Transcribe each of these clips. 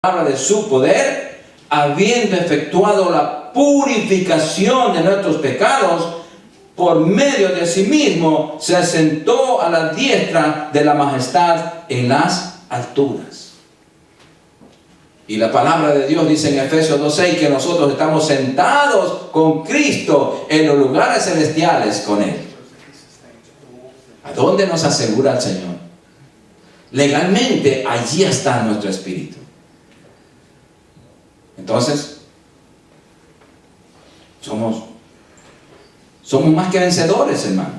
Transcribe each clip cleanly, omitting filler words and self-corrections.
de su poder, habiendo efectuado la purificación de nuestros pecados, por medio de sí mismo, se sentó a la diestra de la majestad en las alturas. Y la palabra de Dios dice en Efesios 2:6 que nosotros estamos sentados con Cristo en los lugares celestiales con Él. ¿A dónde nos asegura el Señor? Legalmente, allí está nuestro espíritu. Entonces, somos más que vencedores, hermano.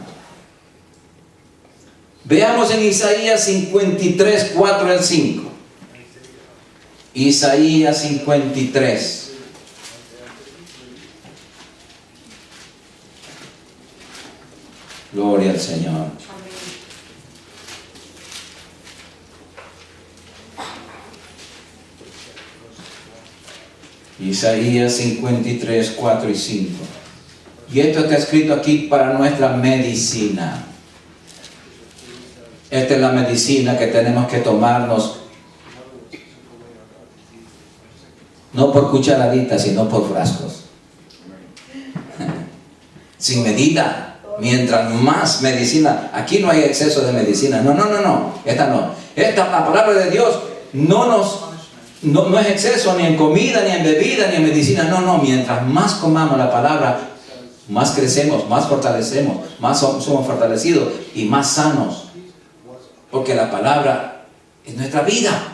Veamos en Isaías 53, 4 al 5. Isaías 53. Gloria al Señor. Isaías 53, 4 y 5. Y esto está escrito aquí para nuestra medicina. Esta es la medicina que tenemos que tomarnos, no por cucharaditas, sino por frascos. Sin medida. Mientras más medicina, aquí no hay exceso de medicina. No. Esta no. La palabra de Dios no es exceso ni en comida, ni en bebida, ni en medicina. No. Mientras más comamos la palabra, más crecemos, más fortalecemos, más somos fortalecidos y más sanos. Porque la palabra es nuestra vida.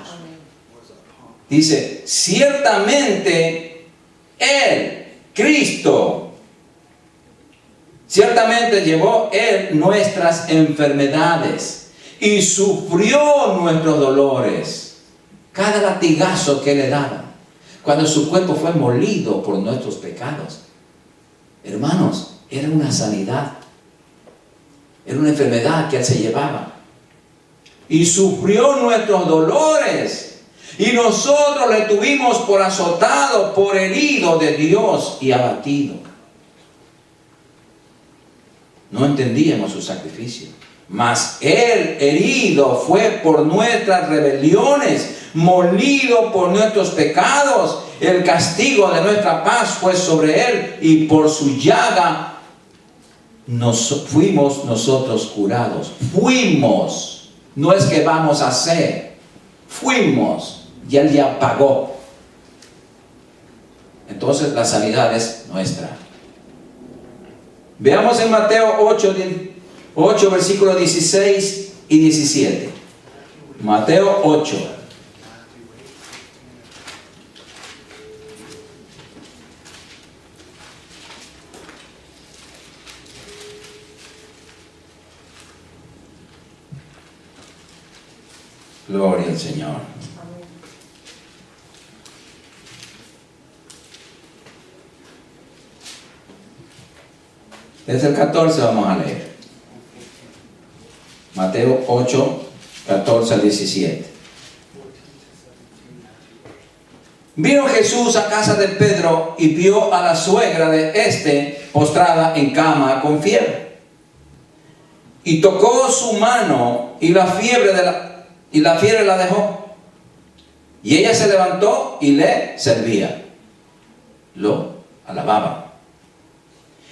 Dice, ciertamente Él, Cristo, ciertamente llevó Él nuestras enfermedades y sufrió nuestros dolores. Cada latigazo que le daban, cuando su cuerpo fue molido por nuestros pecados. Hermanos, era una sanidad. Era una enfermedad que Él se llevaba. Y sufrió nuestros dolores. Y nosotros le tuvimos por azotado, por herido de Dios y abatido. No entendíamos su sacrificio. Mas Él herido fue por nuestras rebeliones, molido por nuestros pecados. El castigo de nuestra paz fue sobre Él, y por su llaga fuimos nosotros curados. Fuimos, no es que vamos a ser, fuimos, y Él ya pagó. Entonces la sanidad es nuestra. Veamos en Mateo 8 versículos 16 y 17. Mateo 8. Gloria al Señor. Desde el 14 vamos a leer. Mateo 8, 14 al 17. Vino Jesús a casa de Pedro y vio a la suegra de éste postrada en cama con fiebre. Y tocó su mano y la fiebre la dejó. Y ella se levantó y le servía. Lo alababa.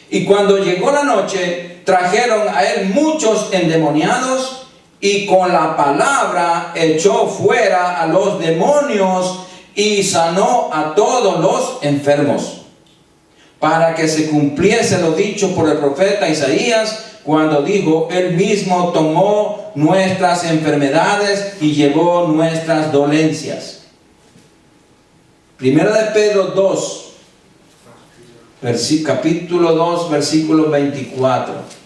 Y cuando llegó la noche, trajeron a él muchos endemoniados, y con la palabra echó fuera a los demonios y sanó a todos los enfermos, para que se cumpliese lo dicho por el profeta Isaías, cuando dijo: Él mismo tomó nuestras enfermedades y llevó nuestras dolencias. Primera de Pedro 2, capítulo 2, versículo 24.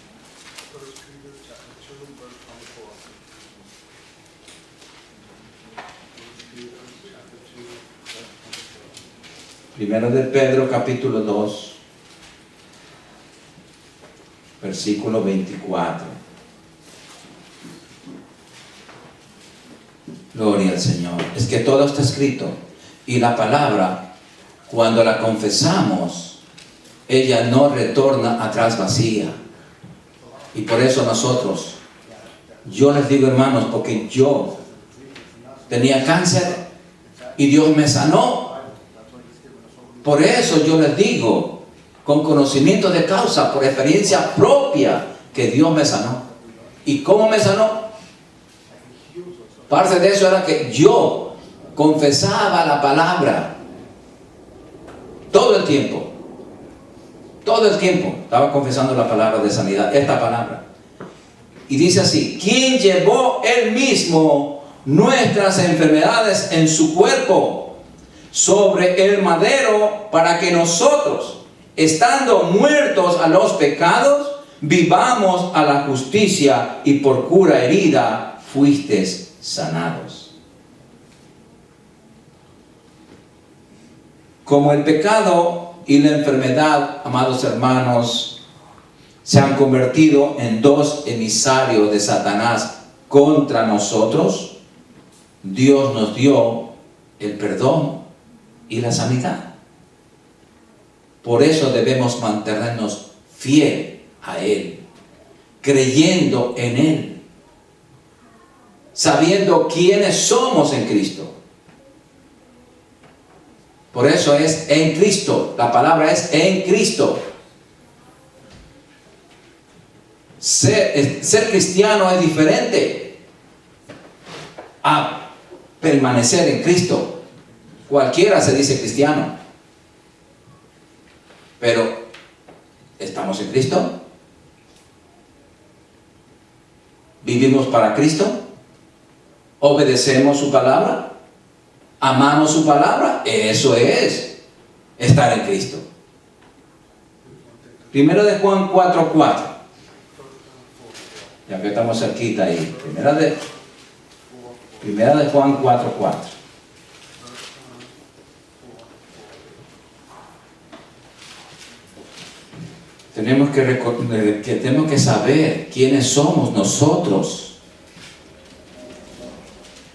Primero de Pedro, capítulo 2, versículo 24. Gloria al Señor. Es que todo está escrito. Y la palabra, cuando la confesamos, ella no retorna atrás vacía. Y por eso nosotros, yo les digo, hermanos, porque yo tenía cáncer y Dios me sanó. Por eso yo les digo, con conocimiento de causa, por experiencia propia, que Dios me sanó. ¿Y cómo me sanó? Parte de eso era que yo confesaba la palabra todo el tiempo. Todo el tiempo estaba confesando la palabra de sanidad, esta palabra. Y dice así: ¿quién llevó él mismo nuestras enfermedades en su cuerpo sobre el madero, para que nosotros, estando muertos a los pecados, vivamos a la justicia, y por cura herida fuisteis sanados? Como el pecado y la enfermedad, amados hermanos, se han convertido en dos emisarios de Satanás contra nosotros, Dios nos dio el perdón y la sanidad. Por eso debemos mantenernos fiel a Él, creyendo en Él, sabiendo quiénes somos en Cristo. Por eso es en Cristo, la palabra es en Cristo. Ser cristiano es diferente a permanecer en Cristo. Cualquiera se dice cristiano, pero ¿estamos en Cristo? ¿Vivimos para Cristo? ¿Obedecemos su palabra? ¿Amamos su palabra? Eso es estar en Cristo. Primero de Juan 4:4. Ya que estamos cerquita ahí. Primera de Juan 4:4. Tenemos que saber quiénes somos nosotros.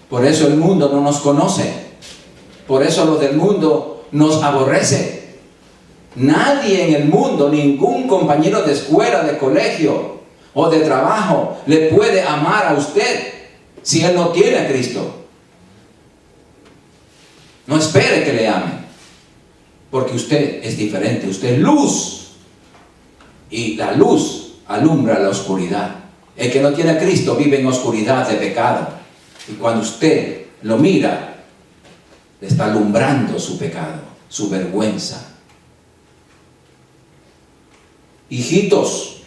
Por eso el mundo no nos conoce. Por eso los del mundo nos aborrecen. Nadie en el mundo, ningún compañero de escuela, de colegio o de trabajo, le puede amar a usted si él no tiene a Cristo. No espere que le amen, porque usted es diferente. Usted es luz, y la luz alumbra la oscuridad. El que no tiene a Cristo vive en oscuridad de pecado, y cuando usted lo mira, le está alumbrando su pecado, su vergüenza. Hijitos,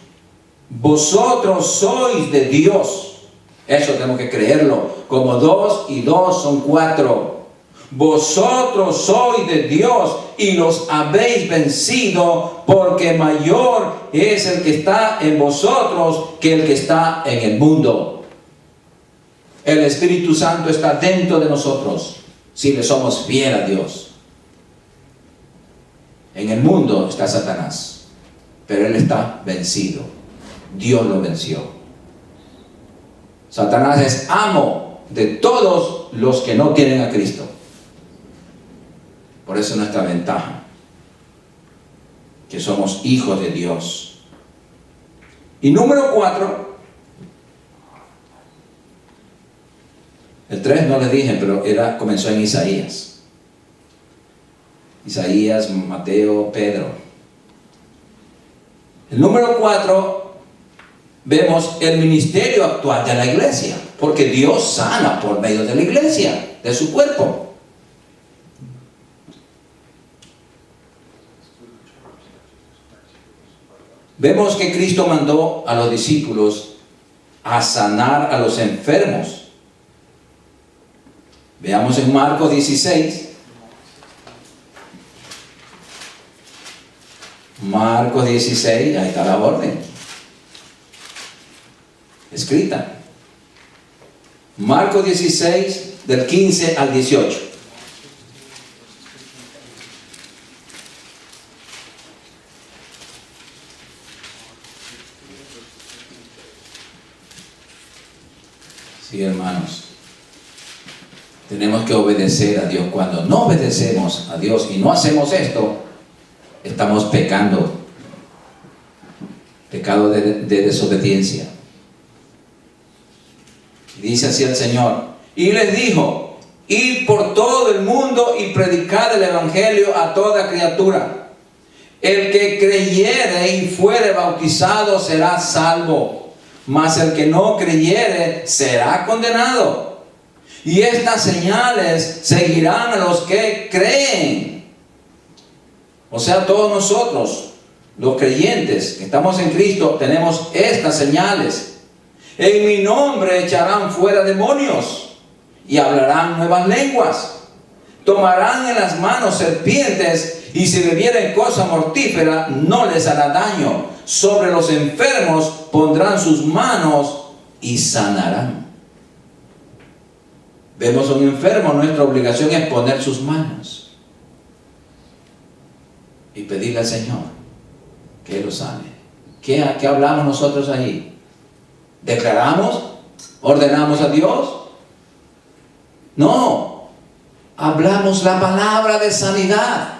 vosotros sois de Dios. Eso tenemos que creerlo. Como 2 y 2 son 4. Vosotros sois de Dios y los habéis vencido, porque mayor es el que está en vosotros que el que está en el mundo. El Espíritu Santo está dentro de nosotros si le somos fiel a Dios. En el mundo está Satanás, pero él está vencido. Dios lo venció. Satanás es amo de todos los que no tienen a Cristo. Por eso nuestra ventaja, que somos hijos de Dios. Y número 4, el 3 no les dije, pero comenzó en Isaías. Isaías, Mateo, Pedro. El número 4, vemos el ministerio actual de la iglesia, porque Dios sana por medio de la iglesia, de su cuerpo. Vemos que Cristo mandó a los discípulos a sanar a los enfermos. Veamos en Marcos 16. Marcos 16, ahí está la orden escrita. Marcos 16, del 15 al 18. Sí, hermanos, tenemos que obedecer a Dios. Cuando no obedecemos a Dios y no hacemos esto, estamos pecando. Pecado de desobediencia. Dice así el Señor: y les dijo: Ir por todo el mundo y predicar el evangelio a toda criatura. El que creyere y fuere bautizado será salvo, mas el que no creyere será condenado. Y estas señales seguirán a los que creen. O sea, todos nosotros, los creyentes que estamos en Cristo, tenemos estas señales. En mi nombre echarán fuera demonios y hablarán nuevas lenguas. Tomarán en las manos serpientes, y si bebieren cosa mortífera no les hará daño. Sobre los enfermos pondrán sus manos y sanarán. Vemos a un enfermo, nuestra obligación es poner sus manos y pedirle al Señor que Él lo sane. ¿Qué hablamos nosotros ahí? ¿Declaramos? ¿Ordenamos a Dios? No, hablamos la palabra de sanidad.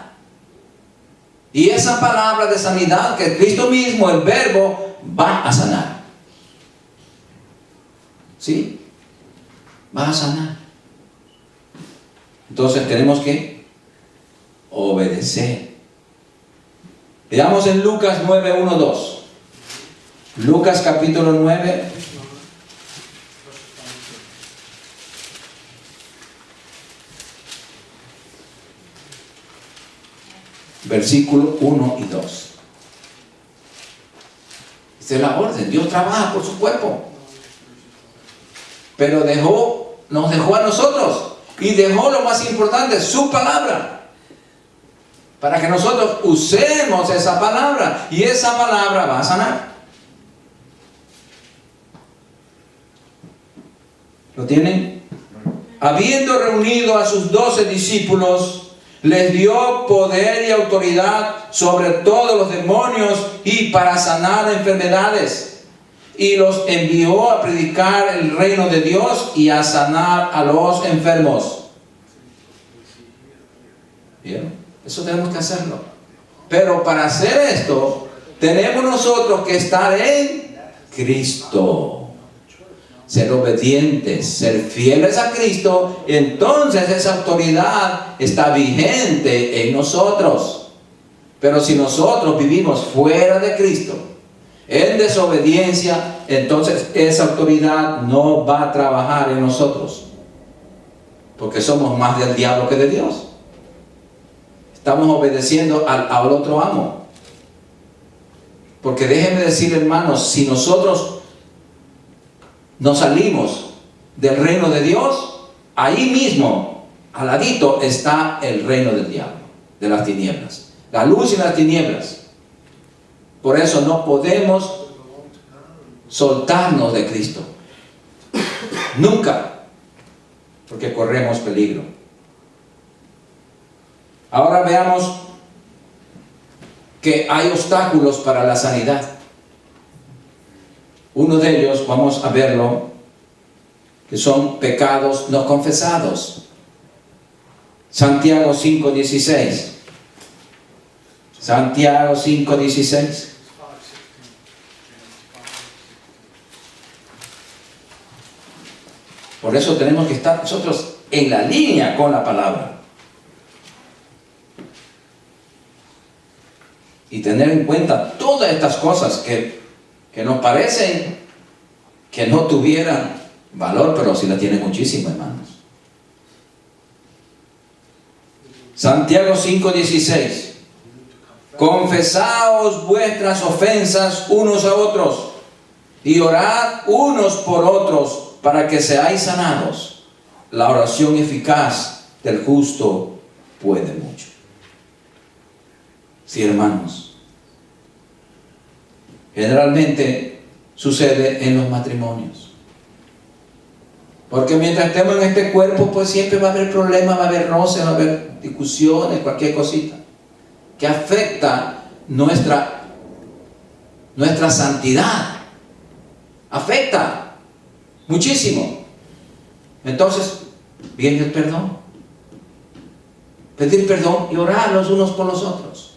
Y esa palabra de sanidad, que Cristo mismo, el verbo, va a sanar. ¿Sí? Va a sanar. Entonces tenemos que obedecer. Veamos en Lucas 9, 1, 2. Lucas capítulo 9. Versículo 1 y 2. Esta es la orden. Dios trabaja por su cuerpo. Pero nos dejó a nosotros. Y dejó lo más importante, su palabra. Para que nosotros usemos esa palabra. Y esa palabra va a sanar. ¿Lo tienen? Habiendo reunido a sus 12 discípulos, les dio poder y autoridad sobre todos los demonios y para sanar enfermedades. Y los envió a predicar el reino de Dios y a sanar a los enfermos. ¿Bien? Eso tenemos que hacerlo. Pero para hacer esto, tenemos nosotros que estar en Cristo. Ser obedientes, ser fieles a Cristo, entonces esa autoridad está vigente en nosotros. Pero si nosotros vivimos fuera de Cristo, en desobediencia, entonces esa autoridad no va a trabajar en nosotros. Porque somos más del diablo que de Dios. Estamos obedeciendo al otro amo. Porque déjenme decir, hermanos, si nosotros nos salimos del reino de Dios, ahí mismo, al ladito, está el reino del diablo, de las tinieblas. La luz y las tinieblas. Por eso no podemos soltarnos de Cristo. Nunca. Porque corremos peligro. Ahora veamos que hay obstáculos para la sanidad. Uno de ellos, vamos a verlo, que son pecados no confesados. Santiago 5:16. Santiago 5:16. Por eso tenemos que estar nosotros en la línea con la palabra. Y tener en cuenta todas estas cosas que nos parecen que no tuvieran valor, pero sí la tienen muchísimo, hermanos. Santiago 5:16. Confesaos vuestras ofensas unos a otros y orad unos por otros para que seáis sanados. La oración eficaz del justo puede mucho. Sí, hermanos. Generalmente sucede en los matrimonios. Porque mientras estemos en este cuerpo, pues siempre va a haber problemas, va a haber roces, va a haber discusiones, cualquier cosita que afecta nuestra santidad. Afecta muchísimo. Entonces, viene el perdón. Pedir perdón y orar los unos por los otros.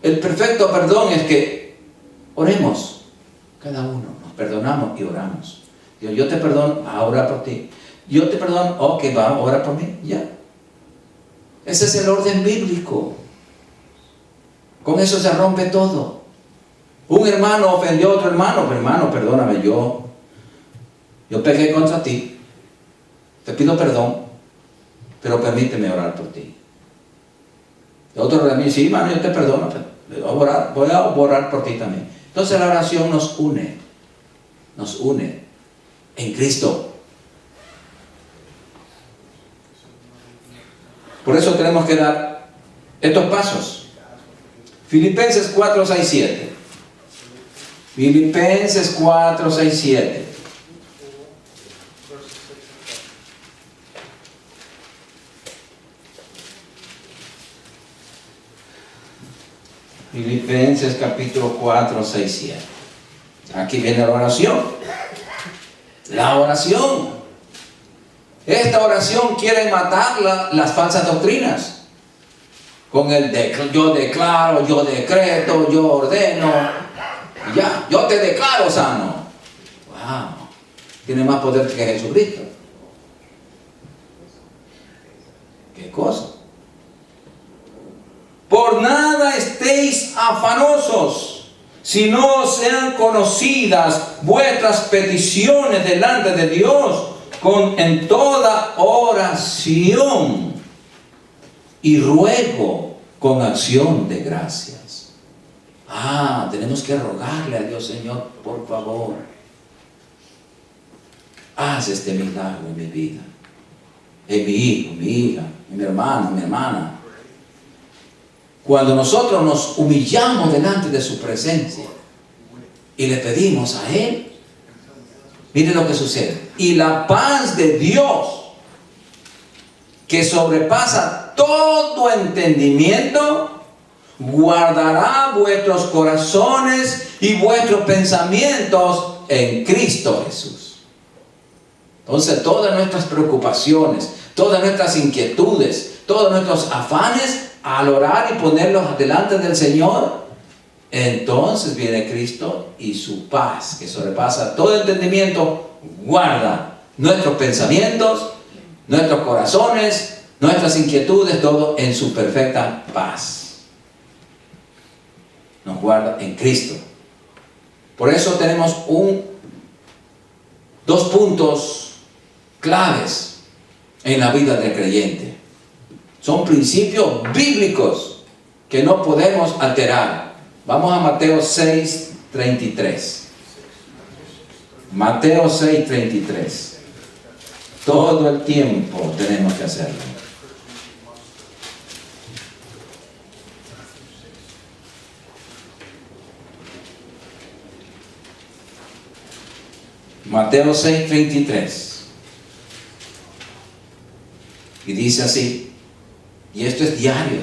El perfecto perdón es que oremos cada uno, nos perdonamos y oramos. Dios, yo te perdono, ahora por ti. yo te perdono, ok, va, ora por mí, ya. Ese es el orden bíblico. Con eso se rompe todo. Un hermano ofendió a otro hermano, hermano, perdóname, yo pequé contra ti, te pido perdón, pero permíteme orar por ti. El otro de mí, sí, hermano, yo te perdono, voy a orar por ti también. Entonces la oración nos une en Cristo. Por eso tenemos que dar estos pasos. Filipenses 4, 6, 7. Filipenses 4, 6, 7. Filipenses capítulo 4, 6, 7. Aquí viene la oración. La oración. Esta oración quiere matar las falsas doctrinas. Con el yo declaro, yo decreto, yo ordeno. Ya, yo te declaro sano. Wow. Tiene más poder que Jesucristo. ¿Qué cosa? Por nada estéis afanosos, si no sean conocidas vuestras peticiones delante de Dios en toda oración y ruego con acción de gracias. Tenemos que rogarle a Dios, Señor, por favor, haz este milagro en mi vida, en mi hijo, mi hija, en mi hermano, mi hermana. Cuando nosotros nos humillamos delante de su presencia y le pedimos a Él, miren lo que sucede. Y la paz de Dios, que sobrepasa todo entendimiento, guardará vuestros corazones y vuestros pensamientos en Cristo Jesús. Entonces todas nuestras preocupaciones, todas nuestras inquietudes, todos nuestros afanes, al orar y ponerlos delante del Señor, entonces viene Cristo y su paz, que sobrepasa todo entendimiento, guarda nuestros pensamientos, nuestros corazones, nuestras inquietudes, todo en su perfecta paz. Nos guarda en Cristo. Por eso tenemos dos puntos claves en la vida del creyente. Son principios bíblicos que no podemos alterar. Vamos a Mateo 6, 33. Mateo 6, 33. Todo el tiempo tenemos que hacerlo. Mateo 6, 33. Y dice así. Y esto es diario.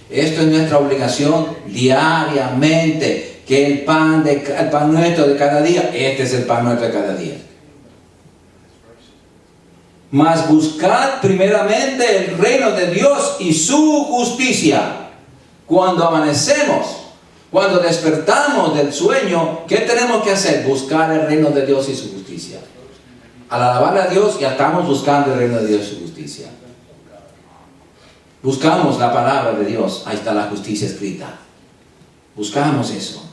Esto es nuestra obligación diariamente. Que el pan nuestro de cada día, este es el pan nuestro de cada día. Mas buscad primeramente el reino de Dios y su justicia. Cuando amanecemos, cuando despertamos del sueño, ¿qué tenemos que hacer? Buscar el reino de Dios y su justicia. Al alabar a Dios, ya estamos buscando el reino de Dios y su justicia. Buscamos la palabra de Dios, ahí está la justicia escrita. Buscamos eso.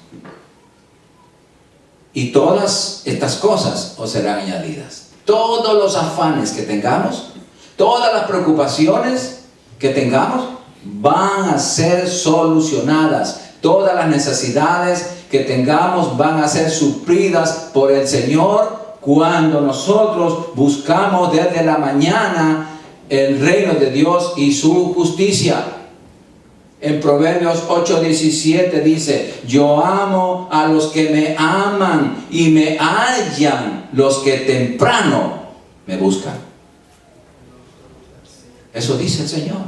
Y todas estas cosas os serán añadidas. Todos los afanes que tengamos, todas las preocupaciones que tengamos, van a ser solucionadas. Todas las necesidades que tengamos van a ser suplidas por el Señor cuando nosotros buscamos desde la mañana el reino de Dios y su justicia. En Proverbios 8:17 dice: yo amo a los que me aman y me hallan los que temprano me buscan. Eso dice el Señor.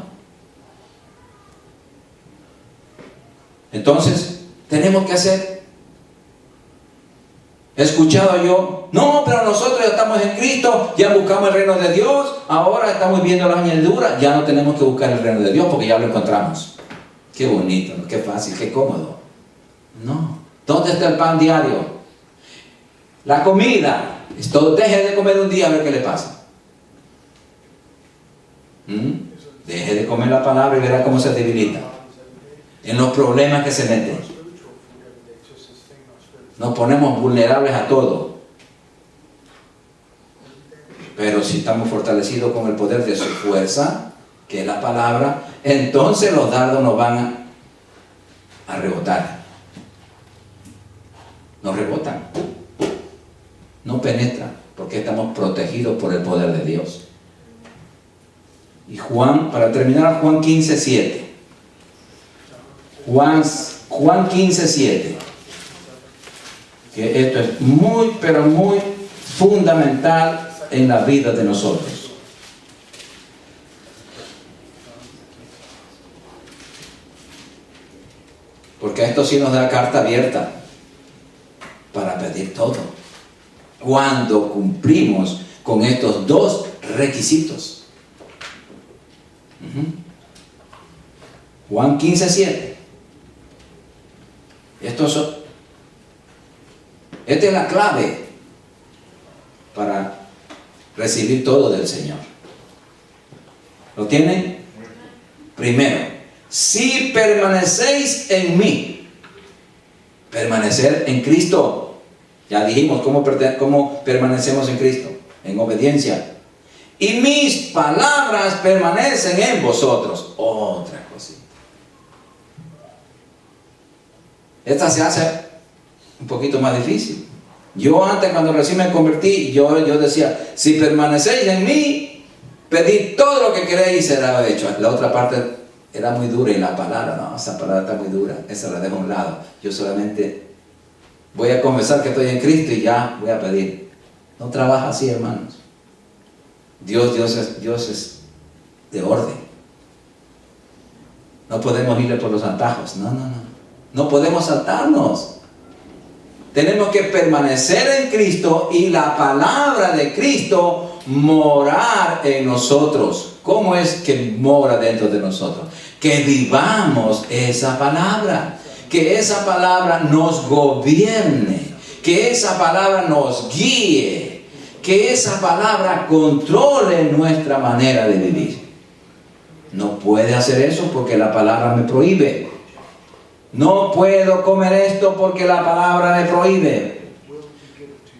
Entonces tenemos que hacer. He escuchado yo: no, pero nosotros ya estamos en Cristo, ya buscamos el reino de Dios, ahora estamos viendo la añadidura, ya no tenemos que buscar el reino de Dios porque ya lo encontramos. Qué bonito, qué fácil, qué cómodo. No. ¿Dónde está el pan diario? La comida. Esto, deje de comer un día a ver qué le pasa. Deje de comer la palabra y verá cómo se debilita. En los problemas que se meten. Nos ponemos vulnerables a todo. Pero si estamos fortalecidos con el poder de su fuerza, que es la palabra, entonces los dardos nos van a rebotar. Nos rebotan. No penetran, porque estamos protegidos por el poder de Dios. Y Juan, para terminar, Juan 15:7. Juan 15:7. Que esto es muy, pero muy fundamental en la vida de nosotros. Porque esto sí nos da carta abierta para pedir todo. Cuando cumplimos con estos dos requisitos. Juan 15:7. Esta es la clave para recibir todo del Señor. ¿Lo tienen? Primero, si permanecéis en mí, permanecer en Cristo. Ya dijimos cómo permanecemos en Cristo, en obediencia. Y mis palabras permanecen en vosotros. Otra cosita. Esta se hace un poquito más difícil. Yo antes, cuando recién me convertí, yo decía, si permanecéis en mí, pedid todo lo que queréis y será hecho. La otra parte era muy dura y la palabra, no, esa palabra está muy dura, esa la dejo a un lado. Yo solamente voy a confesar que estoy en Cristo y ya voy a pedir. No trabaja así, hermanos. Dios es de orden. No podemos irle por los antajos, no. No podemos saltarnos. Tenemos que permanecer en Cristo y la palabra de Cristo morar en nosotros. ¿Cómo es que mora dentro de nosotros? Que vivamos esa palabra. Que esa palabra nos gobierne. Que esa palabra nos guíe. Que esa palabra controle nuestra manera de vivir. No puede hacer eso porque la palabra me prohíbe. No puedo comer esto porque la palabra me prohíbe.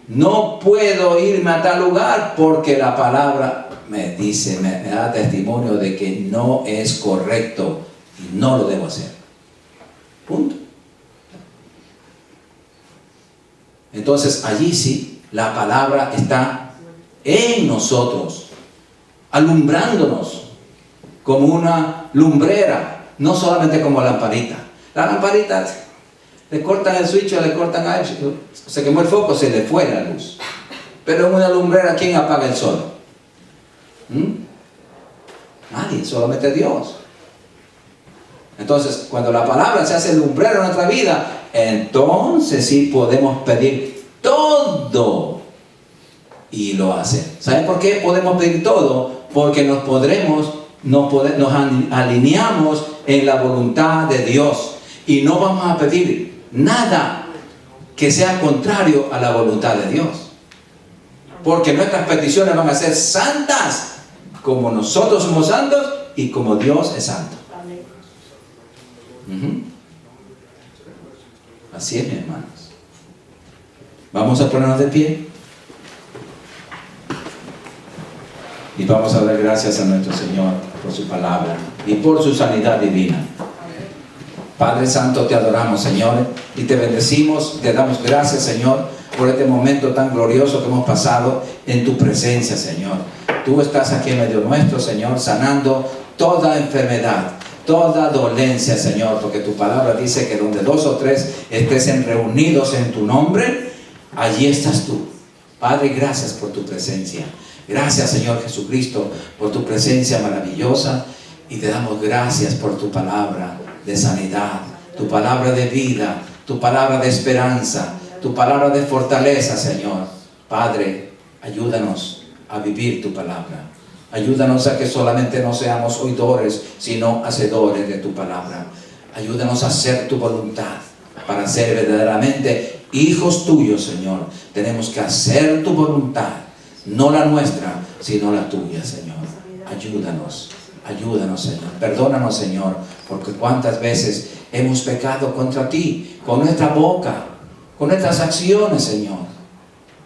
No puedo irme a tal lugar porque la palabra me dice, me da testimonio de que no es correcto y no lo debo hacer. Punto. Entonces allí sí, la palabra está en nosotros, alumbrándonos como una lumbrera, no solamente como lamparita. La lamparita, le cortan el switch o le cortan a él, se quemó el foco, se le fue la luz. Pero en una lumbrera, ¿quién apaga el sol? Nadie, solamente Dios. Entonces, cuando la palabra se hace lumbrera en nuestra vida, entonces sí podemos pedir todo y lo hace. ¿Saben por qué podemos pedir todo? Porque nos alineamos en la voluntad de Dios. Y no vamos a pedir nada que sea contrario a la voluntad de Dios. Porque nuestras peticiones van a ser santas, como nosotros somos santos y como Dios es santo. Así es, mis hermanos. Vamos a ponernos de pie. Y vamos a dar gracias a nuestro Señor por su palabra y por su sanidad divina. Padre Santo, te adoramos, Señor, y te bendecimos, te damos gracias, Señor, por este momento tan glorioso que hemos pasado en tu presencia, Señor. Tú estás aquí en medio nuestro, Señor, sanando toda enfermedad, toda dolencia, Señor, porque tu palabra dice que donde 2 o 3 estén reunidos en tu nombre, allí estás tú. Padre, gracias por tu presencia. Gracias, Señor Jesucristo, por tu presencia maravillosa, y te damos gracias por tu palabra de sanidad, tu palabra de vida, tu palabra de esperanza, tu palabra de fortaleza, Señor. Padre, ayúdanos a vivir tu palabra. Ayúdanos a que solamente no seamos oidores, sino hacedores de tu palabra. Ayúdanos a hacer tu voluntad, para ser verdaderamente hijos tuyos, Señor. Tenemos que hacer tu voluntad, no la nuestra, sino la tuya, Señor. Ayúdanos ayúdanos, Señor. Perdónanos, Señor, porque cuántas veces hemos pecado contra ti, con nuestra boca, con nuestras acciones, Señor.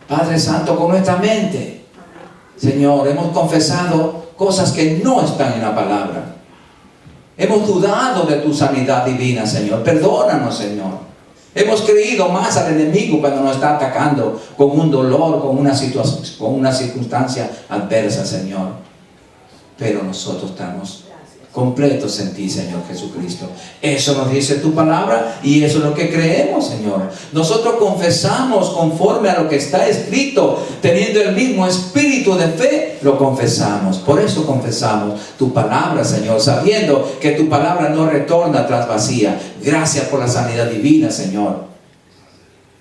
Padre Santo, con nuestra mente. Señor, hemos confesado cosas que no están en la palabra. Hemos dudado de tu sanidad divina, Señor. Perdónanos, Señor. Hemos creído más al enemigo cuando nos está atacando con un dolor, con una circunstancia adversa, Señor. Pero nosotros estamos completos en ti, Señor Jesucristo. Eso nos dice tu palabra y eso es lo que creemos, Señor. Nosotros confesamos conforme a lo que está escrito, teniendo el mismo espíritu de fe, lo confesamos. Por eso confesamos tu palabra, Señor, sabiendo que tu palabra no retorna atrás vacía. Gracias por la sanidad divina, Señor,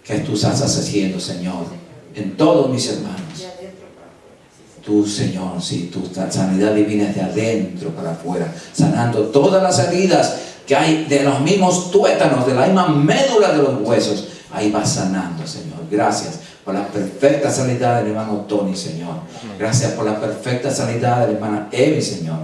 que tú estás haciendo, Señor, en todos mis hermanos. Tú, Señor, sí, tu sanidad divina es de adentro para afuera, sanando todas las heridas que hay de los mismos tuétanos, de la misma médula de los huesos. Ahí va sanando, Señor. Gracias por la perfecta sanidad del hermano Tony, Señor. Gracias por la perfecta sanidad de la hermana Eve, Señor.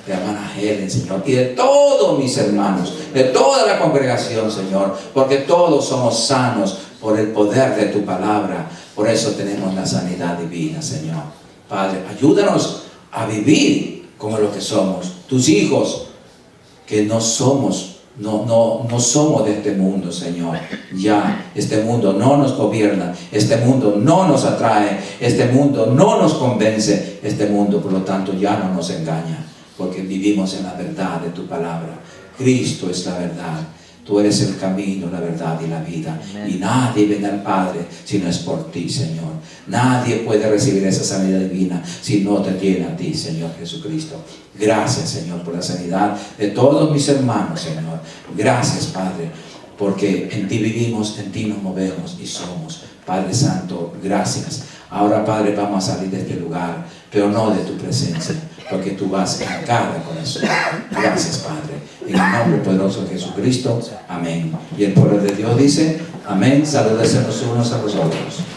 De la hermana Helen, Señor. Y de todos mis hermanos, de toda la congregación, Señor. Porque todos somos sanos por el poder de tu palabra. Por eso tenemos la sanidad divina, Señor. Padre, ayúdanos a vivir como lo que somos, tus hijos, que no somos de este mundo, Señor. Ya, este mundo no nos gobierna, este mundo no nos atrae, este mundo no nos convence, este mundo, por lo tanto, ya no nos engaña, porque vivimos en la verdad de tu palabra. Cristo es la verdad. Tú eres el camino, la verdad y la vida. Amén. Y nadie viene al Padre si no es por ti, Señor. Nadie puede recibir esa sanidad divina si no te tiene a ti, Señor Jesucristo. Gracias, Señor, por la sanidad de todos mis hermanos, Señor. Gracias, Padre, porque en ti vivimos, en ti nos movemos y somos. Padre Santo, gracias. Ahora, Padre, vamos a salir de este lugar, pero no de tu presencia, porque tú vas en cada corazón. Gracias, Padre. En el nombre poderoso de Jesucristo. Amén. Y el pueblo de Dios dice, amén. Salúdense los unos a los otros.